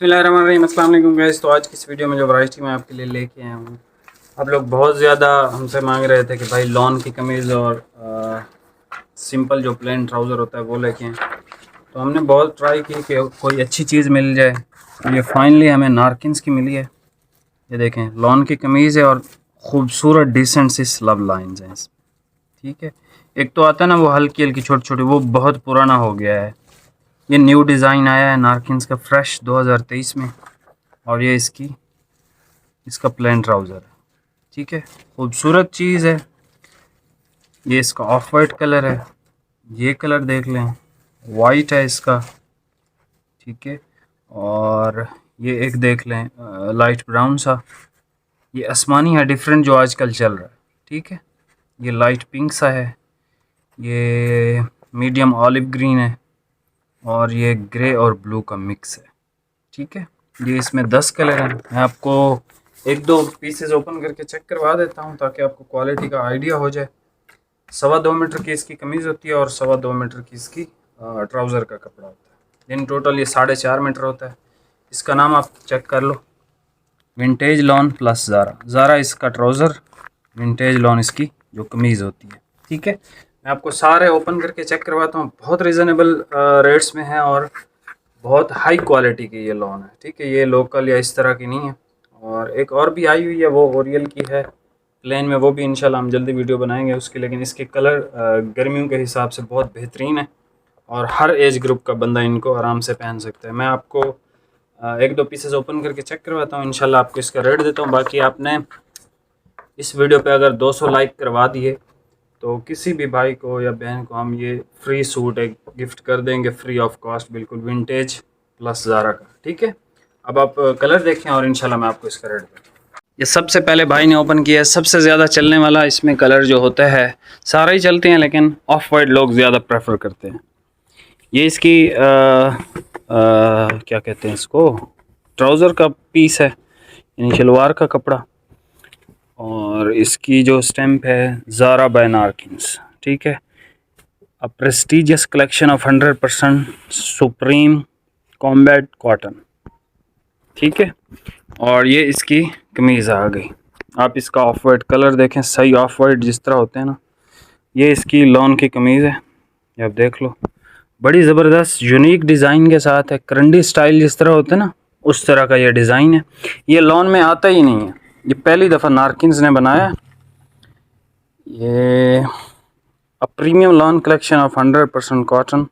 बिस्मिल्लाहिर्रहमानिर्रहीम, अस्सलाम वालेकुम गाइस। तो आज की इस वीडियो में जो वैरायटी मैं आपके लिए लेके आया हूँ, आप लोग बहुत ज़्यादा हमसे मांग रहे थे कि भाई लॉन की कमीज़ और सिंपल जो प्लेन ट्राउज़र होता है वो लेके आएँ। तो हमने बहुत ट्राई की कि कोई अच्छी चीज़ मिल जाए। तो ये फाइनली हमें नारकिन्स की मिली है। ये देखें, लॉन की कमीज़ है और ख़ूबसूरत डिसेंट सी स्लब लाइन्स हैं। ठीक है, एक तो आता है ना वो हल्की हल्की छोटी छोटी, वो बहुत पुराना हो गया है। ये न्यू डिज़ाइन आया है नारकिन्स का फ्रेश 2023 में, और ये इसका प्लेन ट्राउज़र है। ठीक है, खूबसूरत चीज़ है। ये इसका ऑफ वाइट कलर है, ये कलर देख लें, वाइट है इसका। ठीक है, और ये एक देख लें लाइट ब्राउन सा, ये आसमानी है डिफरेंट जो आजकल चल रहा है। ठीक है, ये लाइट पिंक सा है, ये मीडियम ऑलिव ग्रीन है, और ये ग्रे और ब्लू का मिक्स है। ठीक है, ये इसमें 10 कलर हैं। मैं आपको एक दो पीसेस ओपन करके चेक करवा देता हूँ ताकि आपको क्वालिटी का आइडिया हो जाए। 2.25 मीटर की इसकी कमीज़ होती है और 2.25 मीटर की इसकी ट्राउज़र का कपड़ा होता है। इन टोटल ये 4.5 मीटर होता है। इसका नाम आप चेक कर लो, विंटेज लॉन प्लस ज़ारा इसका ट्राउज़र, विंटेज लॉन इसकी जो कमीज़ होती है। ठीक है, मैं आपको सारे ओपन करके चेक करवाता हूँ। बहुत रिजनेबल रेट्स में है और बहुत हाई क्वालिटी की ये लॉन है। ठीक है, ये लोकल या इस तरह की नहीं है। और एक और भी आई हुई है, वो ओरियल की है प्लेन में, वो भी इंशाल्लाह हम जल्दी वीडियो बनाएंगे उसकी। लेकिन इसके कलर गर्मियों के हिसाब से बहुत बेहतरीन है और हर एज ग्रुप का बंदा इनको आराम से पहन सकता है। मैं आपको एक दो पीसेस ओपन करके चेक करवाता हूँ, इंशाल्लाह आपको इसका रेट देता हूँ। बाकी आपने इस वीडियो पे अगर 200 लाइक करवा दिए तो किसी भी भाई को या बहन को हम ये फ्री सूट एक गिफ्ट कर देंगे, फ्री ऑफ कॉस्ट, बिल्कुल विंटेज प्लस ज़ारा का। ठीक है, अब आप कलर देखें और इंशाल्लाह मैं आपको इसका रेट दूँ। ये सबसे पहले भाई ने ओपन किया है। सबसे ज़्यादा चलने वाला इसमें कलर जो होता है, सारे ही चलते हैं लेकिन ऑफ वाइट लोग ज़्यादा प्रेफर करते हैं। ये इसकी क्या कहते हैं इसको, ट्राउज़र का पीस है, यानी शलवार का कपड़ा, और इसकी जो स्टैम्प है ज़ारा बाय नारकिन्स। ठीक है, a prestigious collection of 100% supreme combat cotton. ठीक है, और ये इसकी कमीज़ आ गई। आप इसका ऑफ वाइट कलर देखें, सही ऑफ वाइट जिस तरह होते हैं ना, ये इसकी लॉन की कमीज़ है। ये आप देख लो, बड़ी ज़बरदस्त यूनिक डिज़ाइन के साथ है। करंडी स्टाइल जिस तरह होते हैं ना, उस तरह का ये डिज़ाइन है। ये लॉन में आता ही नहीं है, ये पहली दफ़ा नारकिन्स ने बनाया। ये a premium lawn collection of 100% cotton,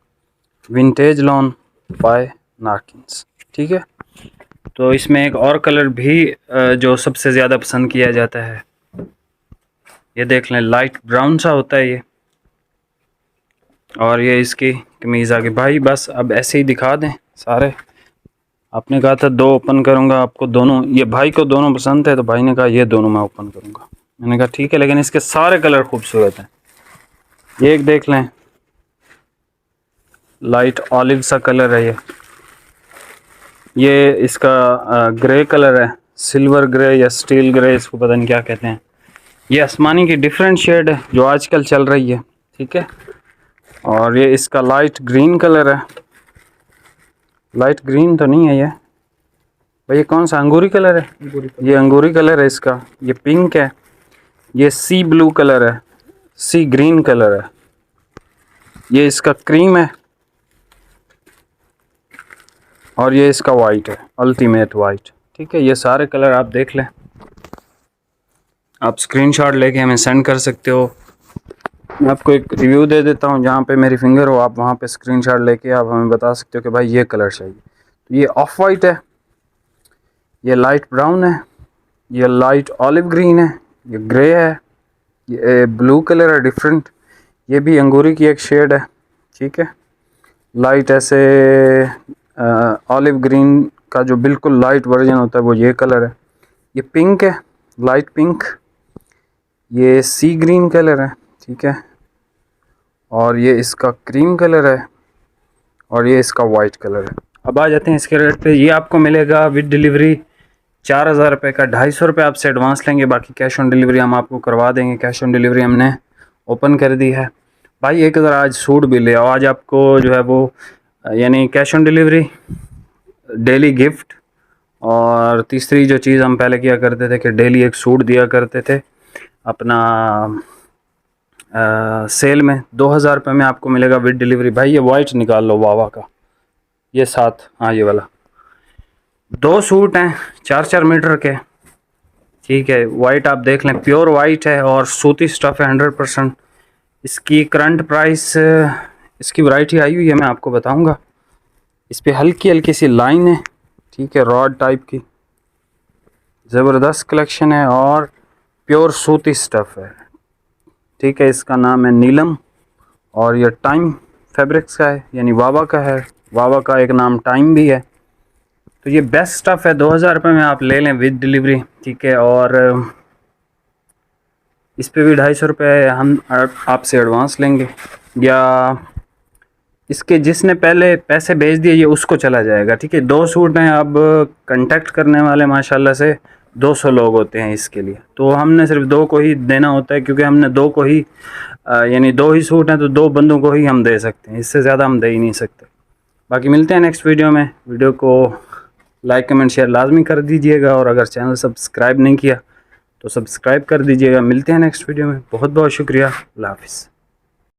vintage lawn by Narkins. ठीक है, तो इसमें एक और कलर भी जो सबसे ज़्यादा पसंद किया जाता है, ये देख लें, लाइट ब्राउन सा होता है ये, और ये इसकी कमीज़ आ गई। भाई बस अब ऐसे ही दिखा दें सारे। आपने कहा था 2 ओपन करूंगा, आपको दोनों, ये भाई को दोनों पसंद है तो भाई ने कहा ये दोनों मैं ओपन करूंगा। मैंने कहा ठीक है, लेकिन इसके सारे कलर खूबसूरत हैं। ये एक देख लें, लाइट ऑलिव सा कलर है ये इसका ग्रे कलर है, सिल्वर ग्रे या स्टील ग्रे, इसको पता नहीं क्या कहते हैं। ये आसमानी की डिफरेंट शेड है जो आजकल चल रही है। ठीक है, और ये इसका लाइट ग्रीन कलर है। लाइट ग्रीन तो नहीं है ये भाई, ये कौन सा अंगूरी कलर है? ये अंगूरी कलर है इसका। ये पिंक है, ये सी ब्लू कलर है, सी ग्रीन कलर है, ये इसका क्रीम है, और ये इसका वाइट है, अल्टीमेट वाइट। ठीक है, ये सारे कलर आप देख लें। आप स्क्रीनशॉट लेके हमें सेंड कर सकते हो। मैं आपको एक रिव्यू दे देता हूँ, जहाँ पे मेरी फिंगर हो आप वहाँ पे स्क्रीनशॉट लेके आप हमें बता सकते हो कि भाई ये कलर चाहिए। तो ये ऑफ वाइट है, ये लाइट ब्राउन है, ये लाइट ऑलिव ग्रीन है, ये ग्रे है, ये ब्लू कलर है डिफरेंट, ये भी अंगूरी की एक शेड है। ठीक है, लाइट ऐसे ऑलिव ग्रीन का जो बिल्कुल लाइट वर्जन होता है वो ये कलर है। ये पिंक है, लाइट पिंक, ये सी ग्रीन कलर है। ठीक है, और ये इसका क्रीम कलर है, और ये इसका वाइट कलर है। अब आ जाते हैं इसके रेट पे। ये आपको मिलेगा विद डिलीवरी 4000 रुपये का। 250 रुपये आपसे एडवांस लेंगे, बाकी कैश ऑन डिलीवरी हम आपको करवा देंगे। कैश ऑन डिलीवरी हमने ओपन कर दी है। भाई एक अगर आज सूट भी ले आओ, आज आपको जो है वो यानी cash on delivery, daily gift और तीसरी जो चीज़ हम पहले किया करते थे कि डेली एक सूट दिया करते थे अपना सेल में 2000 रुपये में आपको मिलेगा विद डिलीवरी। भाई ये वाइट निकाल लो वावा का, ये साथ, हाँ ये वाला, 2 सूट हैं 4-4 मीटर के, ठीक है। वाइट आप देख लें, प्योर वाइट है और सूती स्टफ़ है 100%। इसकी करंट प्राइस, इसकी वैरायटी आई हुई है, मैं आपको बताऊंगा। इस पर हल्की हल्की सी लाइन है, ठीक है, रॉड टाइप की, ज़बरदस्त कलेक्शन है और प्योर सूती स्टफ़ है, ठीक है। इसका नाम है नीलम और ये टाइम फैब्रिक्स का है, यानी वावा का है। वावा का एक नाम टाइम भी है। तो ये बेस्ट स्टफ़ है, 2000 रुपये में आप ले लें विद डिलीवरी, ठीक है। और इस पे भी 250 रुपये हम आपसे एडवांस लेंगे, या इसके जिसने पहले पैसे भेज दिए ये उसको चला जाएगा, ठीक है। 2 सूट हैं, अब कांटेक्ट करने वाले माशाल्लाह से 200 लोग होते हैं इसके लिए, तो हमने सिर्फ 2 को ही देना होता है, क्योंकि हमने 2 को ही यानी 2 ही सूट हैं तो 2 बंदों को ही हम दे सकते हैं, इससे ज़्यादा हम दे ही नहीं सकते। बाकी मिलते हैं नेक्स्ट वीडियो में। वीडियो को लाइक कमेंट शेयर लाजमी कर दीजिएगा और अगर चैनल सब्सक्राइब नहीं किया तो सब्सक्राइब कर दीजिएगा। मिलते हैं नेक्स्ट वीडियो में, बहुत बहुत शुक्रिया, अल्लाह हाफ़िज़।